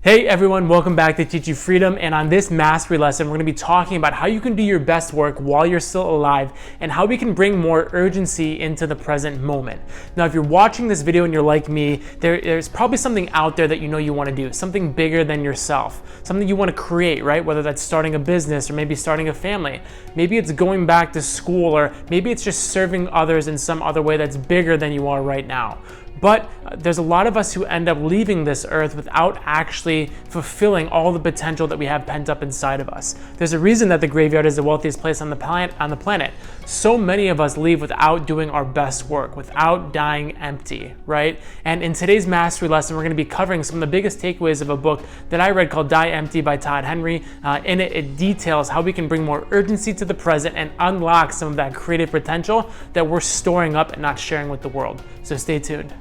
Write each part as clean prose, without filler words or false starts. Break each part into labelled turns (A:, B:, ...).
A: Hey everyone, welcome back to Teach You Freedom, and on this mastery lesson we're going to be talking about how you can do your best work while you're still alive and how we can bring more urgency into the present moment. Now if you're watching this video and you're like me, there's probably something out there that you know you want to do, something bigger than yourself, something you want to create, right? Whether that's starting a business or maybe starting a family, maybe it's going back to school, or maybe it's just serving others in some other way that's bigger than you are right now. But there's a lot of us who end up leaving this earth without actually fulfilling all the potential that we have pent up inside of us. There's a reason that the graveyard is the wealthiest place on the planet. So many of us leave without doing our best work, without dying empty, right? And in today's mastery lesson, we're going to be covering some of the biggest takeaways of a book that I read called Die Empty by Todd Henrys. In it, it details how we can bring more urgency to the present and unlock some of that creative potential that we're storing up and not sharing with the world. So stay tuned.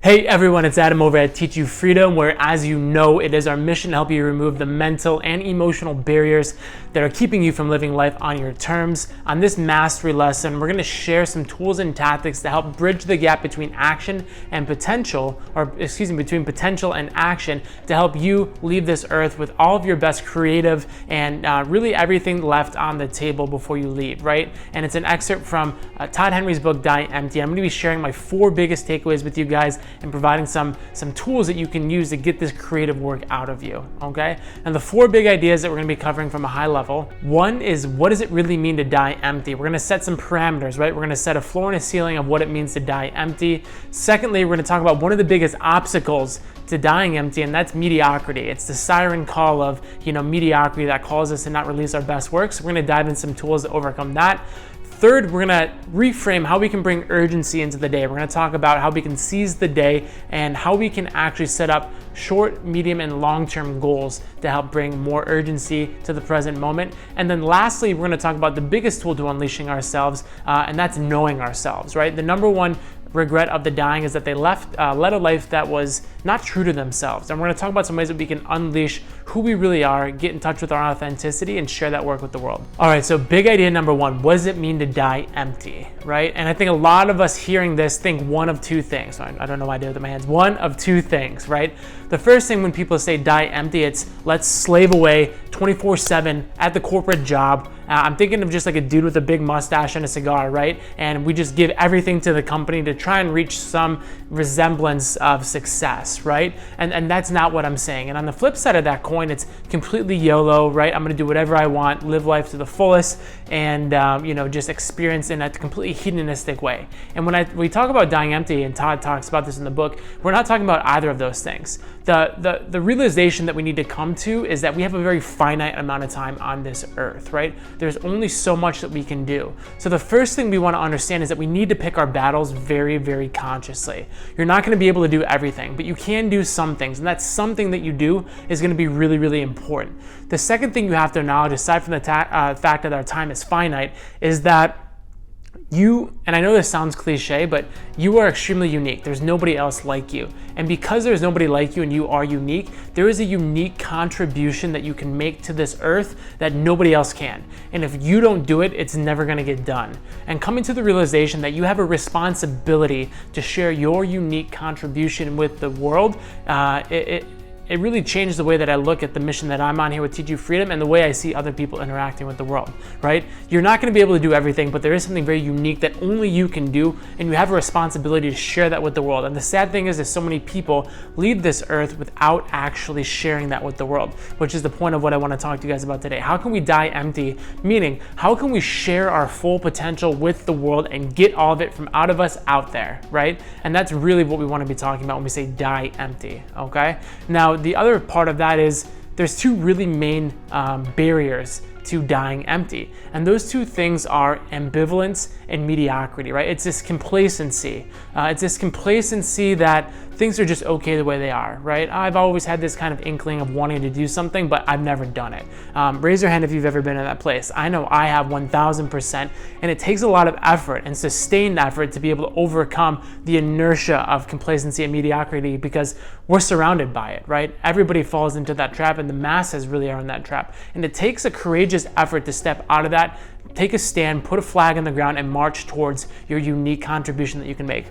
A: Hey everyone, it's Adam over at Teach You Freedom, where, as you know, it is our mission to help you remove the mental and emotional barriers that are keeping you from living life on your terms. On this mastery lesson, we're going to share some tools and tactics to help bridge the gap between action and potential, between potential and action, to help you leave this earth with all of your best creative and really everything left on the table before you leave, right? And it's an excerpt from Todd Henrys' book, Die Empty. I'm going to be sharing my 4 biggest takeaways with you guys and providing some tools that you can use to get this creative work out of you, okay? And the 4 big ideas that we're gonna be covering from a high level. One is, what does it really mean to die empty? We're gonna set some parameters, right? We're gonna set a floor and a ceiling of what it means to die empty. Secondly, we're gonna talk about one of the biggest obstacles to dying empty, and that's mediocrity. It's the siren call of, mediocrity that calls us to not release our best work. So we're gonna dive in some tools to overcome that. Third, we're gonna reframe how we can bring urgency into the day. We're gonna talk about how we can seize the day and how we can actually set up short, medium, and long-term goals to help bring more urgency to the present moment. And then lastly, we're gonna talk about the biggest tool to unleashing ourselves, and that's knowing ourselves, right? The number one regret of the dying is that they led a life that was not true to themselves. And we're going to talk about some ways that we can unleash who we really are, get in touch with our authenticity, and share that work with the world. All right, so big idea number 1, what does it mean to die empty, right? And I think a lot of us hearing this think one of 2 things. I don't know why I did it with my hands. One of 2 things, right? The first thing when people say die empty, it's let's slave away 24/7 at the corporate job. I'm thinking of just like a dude with a big mustache and a cigar, right? And we just give everything to the company to try and reach some resemblance of success, right? And that's not what I'm saying. And on the flip side of that coin, it's completely YOLO, right? I'm gonna do whatever I want, live life to the fullest, and just experience in a completely hedonistic way. And when we talk about dying empty, and Todd talks about this in the book, we're not talking about either of those things. The realization that we need to come to is that we have a very finite amount of time on this earth, right? There's only so much that we can do. So the first thing we want to understand is that we need to pick our battles very, very consciously. You're not going to be able to do everything, but you can do some things, and that something that you do is going to be really, really important. The second thing you have to acknowledge, aside from the fact that our time is finite, is that you, and I know this sounds cliche, but you are extremely unique. There's nobody else like you. And because there's nobody like you and you are unique, there is a unique contribution that you can make to this earth that nobody else can. And if you don't do it, it's never gonna get done. And coming to the realization that you have a responsibility to share your unique contribution with the world, it really changed the way that I look at the mission that I'm on here with Teach You Freedom and the way I see other people interacting with the world, right? You're not gonna be able to do everything, but there is something very unique that only you can do, and you have a responsibility to share that with the world. And the sad thing is that so many people leave this earth without actually sharing that with the world, which is the point of what I wanna talk to you guys about today. How can we die empty? Meaning, how can we share our full potential with the world and get all of it from out of us out there, right? And that's really what we wanna be talking about when we say die empty, okay? Now, the other part of that is there's 2 really main barriers to dying empty. And those 2 things are ambivalence and mediocrity, right? It's this complacency. It's this complacency that things are just okay the way they are, right? I've always had this kind of inkling of wanting to do something, but I've never done it. Raise your hand if you've ever been in that place. I know I have 1000%, and it takes a lot of effort and sustained effort to be able to overcome the inertia of complacency and mediocrity because we're surrounded by it, right? Everybody falls into that trap, and the masses really are in that trap. And it takes a courageous effort to step out of that, take a stand, put a flag in the ground, and march towards your unique contribution that you can make.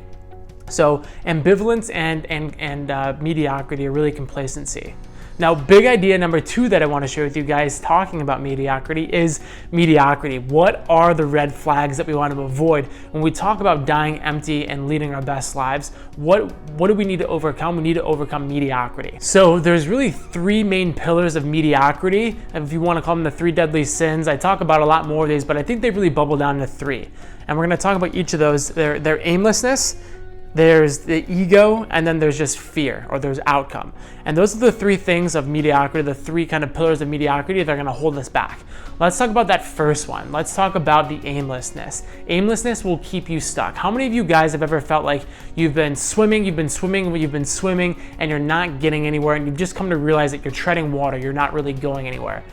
A: So ambivalence and mediocrity are really complacency. Now, big idea number 2 that I want to share with you guys talking about mediocrity is mediocrity. What are the red flags that we want to avoid when we talk about dying empty and leading our best lives? What do we need to overcome? We need to overcome mediocrity. So there's really 3 main pillars of mediocrity. If you want to call them the 3 deadly sins, I talk about a lot more of these, but I think they really bubble down to 3. And we're going to talk about each of those. They're aimlessness, there's the ego, and then there's just fear, or there's outcome. And those are the 3 things of mediocrity, the 3 kind of pillars of mediocrity that are going to hold us back. Let's talk about that first one. Let's talk about the aimlessness. Aimlessness will keep you stuck. How many of you guys have ever felt like you've been swimming, and you're not getting anywhere, and you've just come to realize that you're treading water, you're not really going anywhere?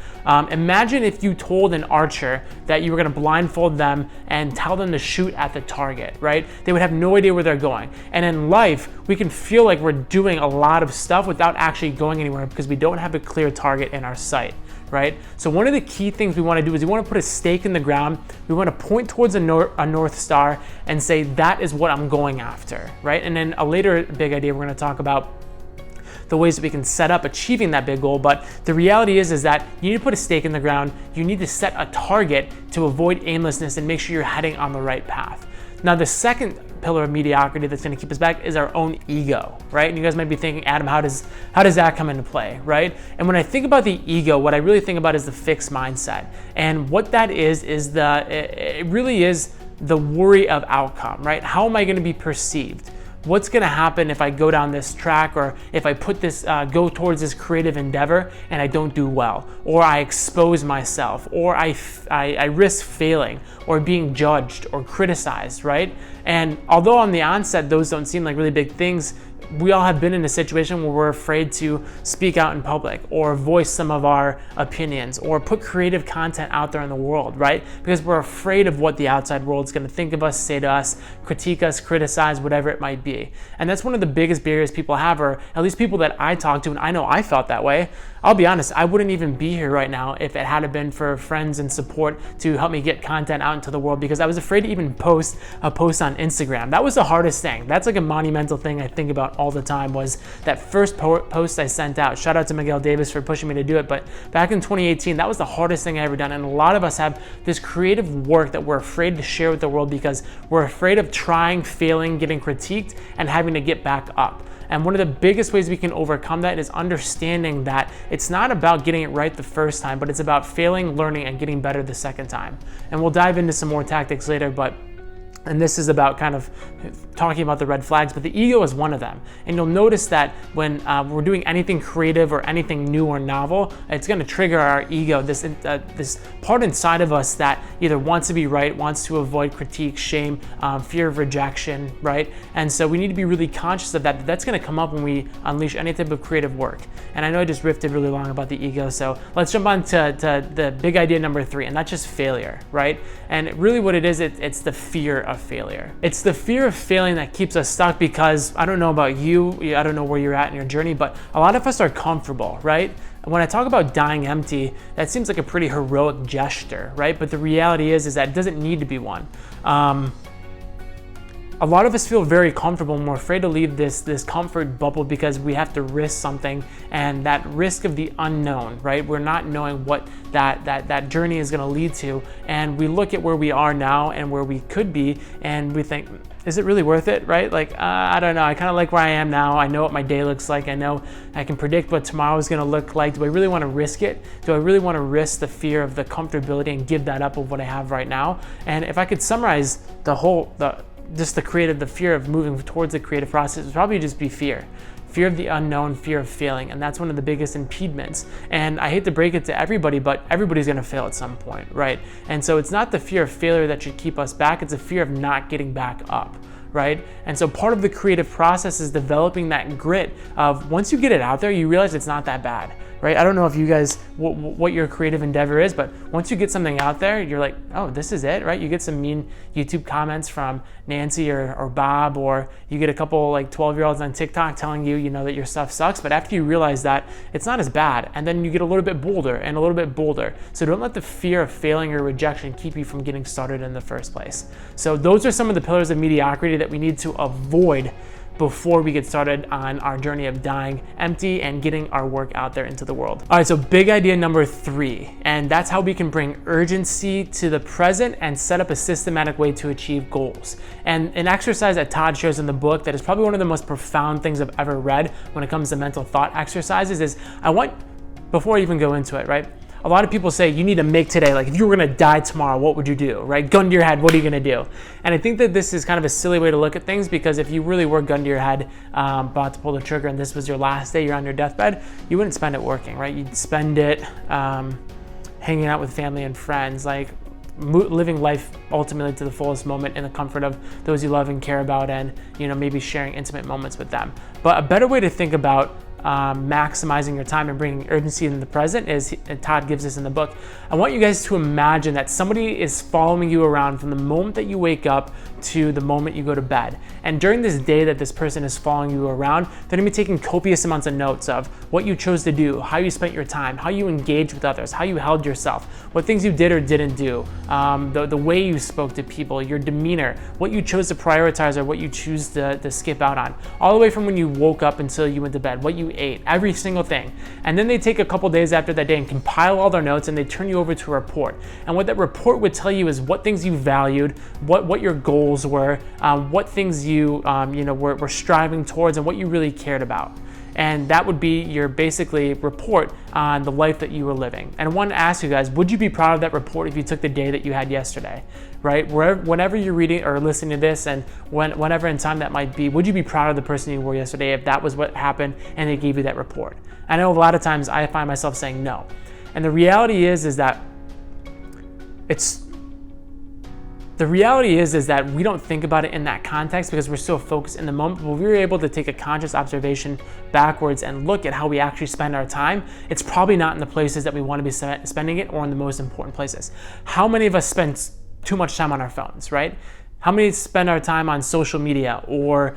A: Imagine if you told an archer that you were going to blindfold them and tell them to shoot at the target, right? They would have no idea where they're going. And in life, we can feel like we're doing a lot of stuff without actually going anywhere because we don't have a clear target in our sight, right? So one of the key things we want to do is we want to put a stake in the ground. We want to point towards a North Star and say, that is what I'm going after, right? And then a later big idea, we're going to talk about the ways that we can set up achieving that big goal. But the reality is that you need to put a stake in the ground. You need to set a target to avoid aimlessness and make sure you're heading on the right path. Now, the second pillar of mediocrity that's going to keep us back is our own ego, right? And you guys might be thinking, Adam, how does that come into play, right? And when I think about the ego, what I really think about is the fixed mindset. And what that is it really is the worry of outcome, right? How am I going to be perceived? What's going to happen if I go down this track, or if I put this go towards this creative endeavor and I don't do well, or I expose myself, or I risk failing or being judged or criticized, right? And although on the onset those don't seem like really big things, we all have been in a situation where we're afraid to speak out in public or voice some of our opinions or put creative content out there in the world, right? Because we're afraid of what the outside world is going to think of us, say to us, critique us, criticize, whatever it might be. And that's one of the biggest barriers people have, or at least people that I talk to, and I know I felt that way. I'll be honest, I wouldn't even be here right now if it hadn't been for friends and support to help me get content out into the world, because I was afraid to even post a post on Instagram. That was the hardest thing. That's like a monumental thing I think about all the time, was that first post I sent out. Shout out to Miguel Davis for pushing me to do it. But back in 2018, that was the hardest thing I ever done. And a lot of us have this creative work that we're afraid to share with the world because we're afraid of trying, failing, getting critiqued, and having to get back up. And one of the biggest ways we can overcome that is understanding that it's not about getting it right the first time, but it's about failing, learning, and getting better the second time. And we'll dive into some more tactics later, and this is about kind of talking about the red flags, but the ego is one of them. And you'll notice that when we're doing anything creative or anything new or novel, it's going to trigger our ego, this part inside of us that either wants to be right, wants to avoid critique, shame, fear of rejection, right? And so we need to be really conscious of that. That's going to come up when we unleash any type of creative work. And I know I just riffed really long about the ego, so let's jump on to the big idea number 3, and that's just failure, right? And really what it is, it's the fear of failure. It's the fear of failing that keeps us stuck, because I don't know about you, I don't know where you're at in your journey, but a lot of us are comfortable, right? When I talk about dying empty, that seems like a pretty heroic gesture, right? But the reality is that it doesn't need to be one. A lot of us feel very comfortable, and we're afraid to leave this comfort bubble because we have to risk something, and that risk of the unknown, right? We're not knowing what that journey is going to lead to, and we look at where we are now and where we could be, and we think, is it really worth it, right? Like, I don't know, I kind of like where I am now. I know what my day looks like. I know I can predict what tomorrow is going to look like. Do I really want to risk it? Do I really want to risk the fear of the comfortability and give that up of what I have right now? And if I could summarize the fear of moving towards the creative process, would probably just be fear of the unknown, fear of failing. And that's one of the biggest impediments. And I hate to break it to everybody, but everybody's going to fail at some point, right? And so it's not the fear of failure that should keep us back. It's a fear of not getting back up, right? And so part of the creative process is developing that grit of, once you get it out there, you realize it's not that bad, right? I don't know if you guys, what your creative endeavor is, but once you get something out there, you're like, oh, this is it, right? You get some mean YouTube comments from Nancy or Bob, or you get a couple like 12-year-olds on TikTok telling you, that your stuff sucks, but after you realize that, it's not as bad, and then you get a little bit bolder and a little bit bolder. So don't let the fear of failing or rejection keep you from getting started in the first place. So those are some of the pillars of mediocrity that we need to avoid before we get started on our journey of dying empty and getting our work out there into the world. All right, so big idea number 3, and that's how we can bring urgency to the present and set up a systematic way to achieve goals. And an exercise that Todd shares in the book that is probably one of the most profound things I've ever read when it comes to mental thought exercises is before I even go into it, right? A lot of people say you need to make today, like if you were gonna die tomorrow, what would you do, right? Gun to your head, what are you gonna do? And I think that this is kind of a silly way to look at things, because if you really were gun to your head, about to pull the trigger, and this was your last day, you're on your deathbed, you wouldn't spend it working, right? You'd spend it hanging out with family and friends, like living life ultimately to the fullest moment in the comfort of those you love and care about, and maybe sharing intimate moments with them. But a better way to think about maximizing your time and bringing urgency in the present is, and Todd gives this in the book, I want you guys to imagine that somebody is following you around from the moment that you wake up to the moment you go to bed. And during this day that this person is following you around, they're gonna be taking copious amounts of notes of what you chose to do, how you spent your time, how you engaged with others, how you held yourself, what things you did or didn't do, the way you spoke to people, your demeanor, what you chose to prioritize or what you choose to skip out on, all the way from when you woke up until you went to bed, what you ate, every single thing. And then they take a couple days after that day and compile all their notes, and they turn you over to a report. And what that report would tell you is what things you valued, what your goals were, what things you were striving towards, and what you really cared about. And that would be your basically report on the life that you were living. And I want to ask you guys, would you be proud of that report if you took the day that you had yesterday, right? Whenever you're reading or listening to this, and whenever in time that might be, would you be proud of the person you were yesterday if that was what happened and they gave you that report? I know a lot of times I find myself saying no. And the reality is that we don't think about it in that context because we're so focused in the moment. But if we were able to take a conscious observation backwards and look at how we actually spend our time, it's probably not in the places that we want to be spending it, or in the most important places. How many of us spend too much time on our phones, right? How many spend our time on social media, or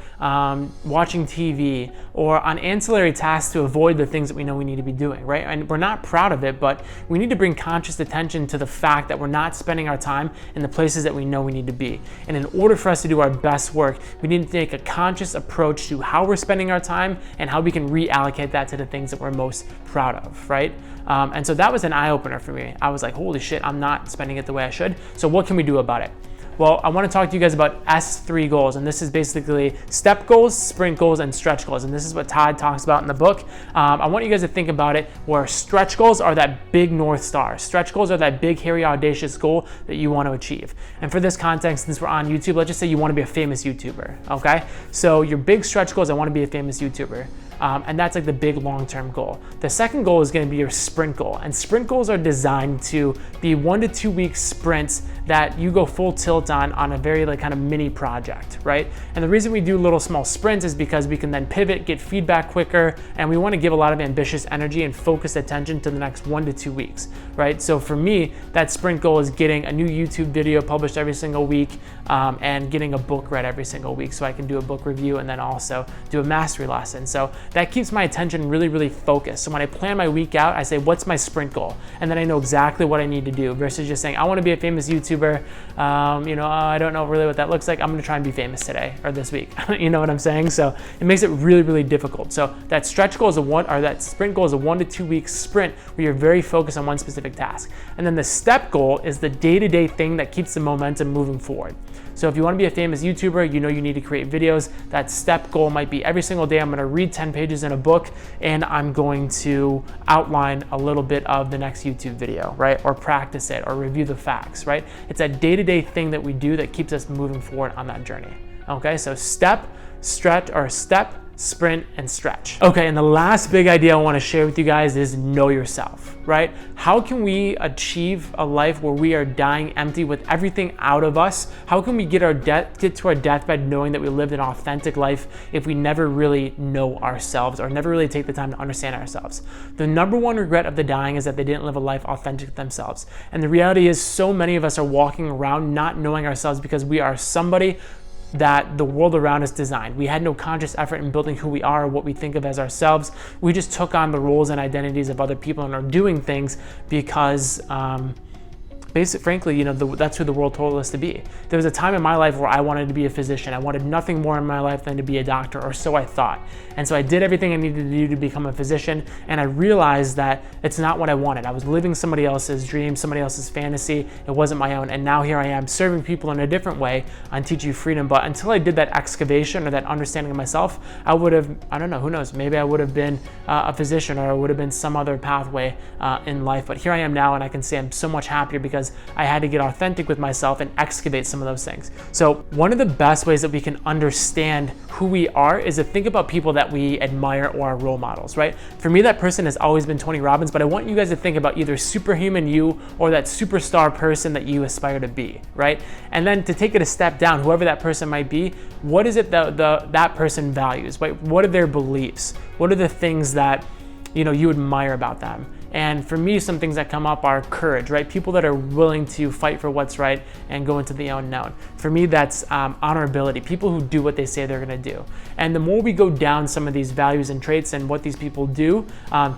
A: watching TV, or on ancillary tasks to avoid the things that we know we need to be doing, right? And we're not proud of it, but we need to bring conscious attention to the fact that we're not spending our time in the places that we know we need to be. And in order for us to do our best work, we need to take a conscious approach to how we're spending our time and how we can reallocate that to the things that we're most proud of, right? And so that was an eye-opener for me. I was like, holy shit, I'm not spending it the way I should. So what can we do about it? Well, I want to talk to you guys about S3 goals, and this is basically step goals, sprint goals, and stretch goals, and this is what Todd talks about in the book. I want you guys to think about it where stretch goals are that big North Star. Stretch goals are that big, hairy, audacious goal that you want to achieve. And for this context, since we're on YouTube, let's just say you want to be a famous YouTuber, okay? So your big stretch goal is I want to be a famous YouTuber. And that's like the big long-term goal. The second goal is going to be your sprint goal. And sprint goals are designed to be 1 to 2 week sprints that you go full tilt on a very like kind of mini project, right? And the reason we do little small sprints is because we can then pivot, get feedback quicker, and we want to give a lot of ambitious energy and focused attention to the next 1 to 2 weeks, right? So for me, that sprint goal is getting a new YouTube video published every single week, and getting a book read every single week so I can do a book review and then also do a mastery lesson. So that keeps my attention really, really focused. So when I plan my week out, I say, what's my sprint goal? And then I know exactly what I need to do versus just saying, I want to be a famous YouTuber. I don't know really what that looks like. I'm going to try and be famous today or this week. You know what I'm saying? So it makes it really, really difficult. So that stretch goal is that sprint goal is a 1 to 2 week sprint where you're very focused on one specific task. And then the step goal is the day-to-day thing that keeps the momentum moving forward. So if you want to be a famous YouTuber, you need to create videos. That step goal might be every single day I'm going to read 10 pages in a book and I'm going to outline a little bit of the next YouTube video, right? Or practice it or review the facts, right? It's that day-to-day thing that we do that keeps us moving forward on that journey. Okay, so step, sprint, and stretch. Okay, and the last big idea I want to share with you guys is know yourself, right? How can we achieve a life where we are dying empty with everything out of us? How can we get to our deathbed knowing that we lived an authentic life if we never really know ourselves or never really take the time to understand ourselves? The number one regret of the dying is that they didn't live a life authentic to themselves. And the reality is so many of us are walking around not knowing ourselves because we are somebody that the world around us designed. We had no conscious effort in building who we are, what we think of as ourselves. We just took on the roles and identities of other people and are doing things because frankly, you know, that's who the world told us to be. There was a time in my life where I wanted to be a physician. I wanted nothing more in my life than to be a doctor, or so I thought. And so I did everything I needed to do to become a physician, and I realized that it's not what I wanted. I was living somebody else's dream, somebody else's fantasy. It wasn't my own. And now here I am serving people in a different way and teach you freedom. But until I did that excavation or that understanding of myself, I would have, I don't know, who knows, maybe I would have been a physician, or I would have been some other pathway in life. But here I am now, and I can say I'm so much happier because I had to get authentic with myself and excavate some of those things. So one of the best ways that we can understand who we are is to think about people that we admire or our role models, right? For me, that person has always been Tony Robbins, but I want you guys to think about either superhuman you or that superstar person that you aspire to be, right? And then to take it a step down, whoever that person might be, what is it that that person values, right? What are their beliefs? What are the things that, you know, you admire about them? And for me, some things that come up are courage, right? People that are willing to fight for what's right and go into the unknown. For me, that's honorability, people who do what they say they're gonna do. And the more we go down some of these values and traits and what these people do,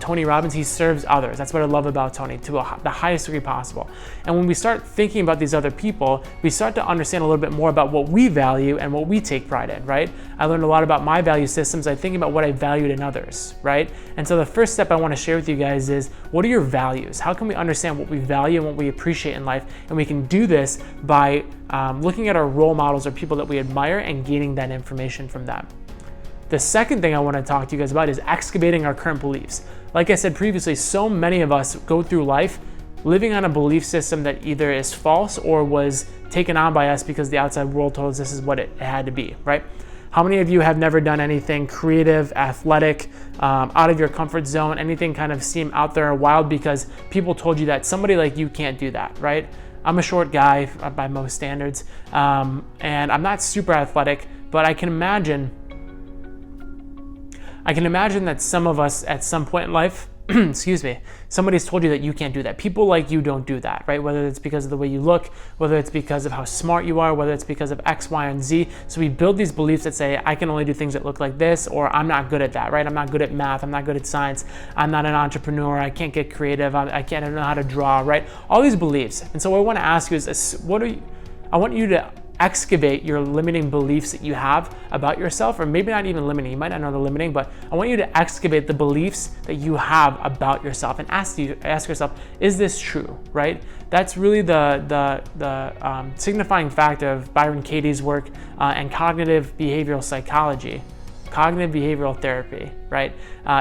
A: Tony Robbins, he serves others. That's what I love about Tony, to the highest degree possible. And when we start thinking about these other people, we start to understand a little bit more about what we value and what we take pride in, right? I learned a lot about my value systems. I think about what I valued in others, right? And so the first step I wanna share with you guys is, what are your values? How can we understand what we value and what we appreciate in life? And we can do this by looking at our role models or people that we admire and gaining that information from them. The second thing I want to talk to you guys about is excavating our current beliefs. Like I said previously, so many of us go through life living on a belief system that either is false or was taken on by us because the outside world told us this is what it had to be, right? How many of you have never done anything creative, athletic, out of your comfort zone, anything kind of seem out there or wild because people told you that somebody like you can't do that, right? I'm a short guy by most standards, and I'm not super athletic, but I can imagine that some of us at some point in life, excuse me, somebody's told you that you can't do that. People like you don't do that, right? Whether it's because of the way you look, whether it's because of how smart you are, whether it's because of X, Y, and Z. So we build these beliefs that say, I can only do things that look like this, or I'm not good at that, right? I'm not good at math, I'm not good at science, I'm not an entrepreneur, I can't get creative, I don't know how to draw, right? All these beliefs. And so what I want to ask you is, I want you to excavate your limiting beliefs that you have about yourself, or maybe not even limiting, you might not know the limiting, but I want you to excavate the beliefs that you have about yourself and ask yourself, is this true, right? That's really the signifying factor of Byron Katie's work and cognitive behavioral psychology, cognitive behavioral therapy, right?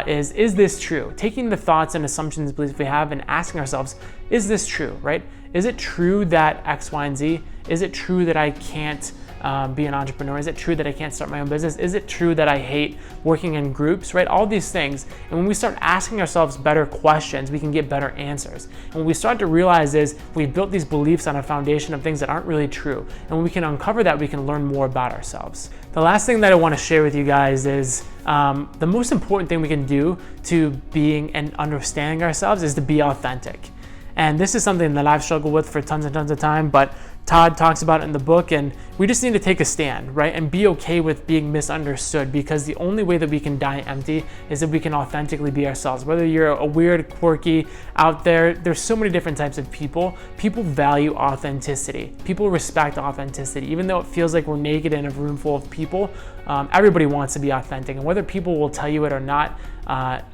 A: Is this true? Taking the thoughts and assumptions, beliefs we have and asking ourselves, is this true, right? Is it true that X, Y, and Z? Is it true that I can't be an entrepreneur? Is it true that I can't start my own business? Is it true that I hate working in groups, right? All these things. And when we start asking ourselves better questions, we can get better answers. And what we start to realize is we built these beliefs on a foundation of things that aren't really true. And when we can uncover that, we can learn more about ourselves. The last thing that I want to share with you guys is the most important thing we can do to being and understanding ourselves is to be authentic. And this is something that I've struggled with for tons and tons of time, but Todd talks about it in the book, and we just need to take a stand, right? And be okay with being misunderstood, because the only way that we can die empty is if we can authentically be ourselves. Whether you're a weird, quirky, out there's so many different types of people. People value authenticity. People respect authenticity. Even though it feels like we're naked in a room full of people, everybody wants to be authentic. And whether people will tell you it or not,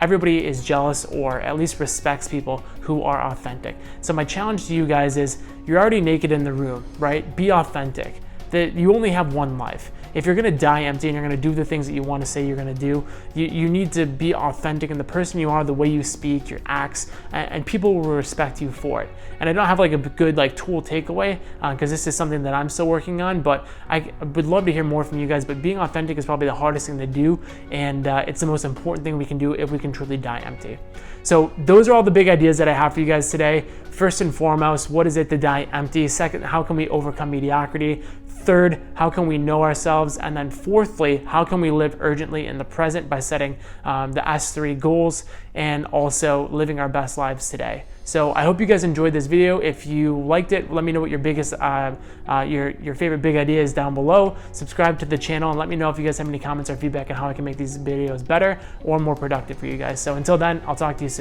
A: everybody is jealous or at least respects people who are authentic. So my challenge to you guys is, you're already naked in the room, right? Be authentic. That you only have one life. If you're gonna die empty and you're gonna do the things that you wanna say you're gonna do, you need to be authentic in the person you are, the way you speak, your acts, and people will respect you for it. And I don't have like a good tool takeaway, because this is something that I'm still working on, but I would love to hear more from you guys. But being authentic is probably the hardest thing to do, and it's the most important thing we can do if we can truly die empty. So those are all the big ideas that I have for you guys today. First and foremost, what is it to die empty? Second, how can we overcome mediocrity? Third, how can we know ourselves? And then fourthly, how can we live urgently in the present by setting the S3 goals and also living our best lives today? So I hope you guys enjoyed this video. If you liked it, let me know what your biggest, your favorite big idea is down below. Subscribe to the channel and let me know if you guys have any comments or feedback on how I can make these videos better or more productive for you guys. So until then, I'll talk to you soon.